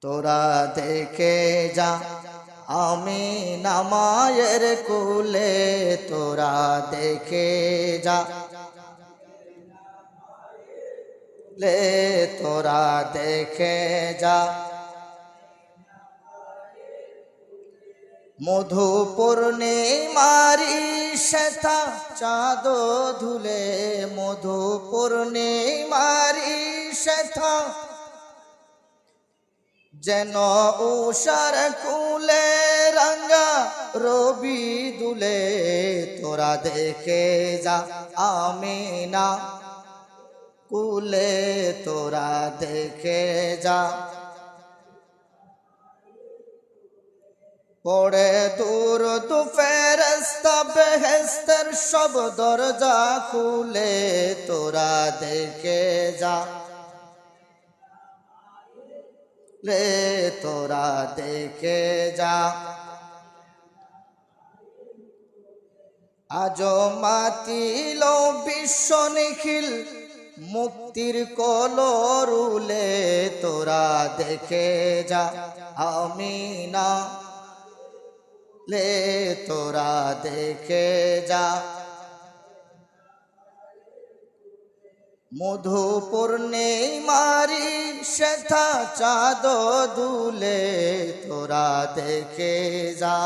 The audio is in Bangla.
তোরা দেখে যা আমিনা মায়ের কুলে, তোরা দেখে যা লে, তোরা দেখে যা মধু পূর্ণিমারি শ্বেতা চাঁদ ধুলে, মধু পূর্ণিমারি শ্বেতা যেন উষার কুলে রঙ্গা রবি দুলে, তোরা দেখে যা আমিনা কুলে, তোরা দেখে যা পড়ে দূর তু ফেরেশতা বেহেশতের সব দরজা খুলে, তোরা দেখে যা লে, তোরা দেখে যা আজো মাতিল বিশ্ব নিখিল মুক্তির কলরুলে, তোরা দেখে যা আমিনা লে, তোরা দেখে যা মধু পূর্ণিমারি শ্বেতা চাঁদ দুলে, তোরা দেখে যা।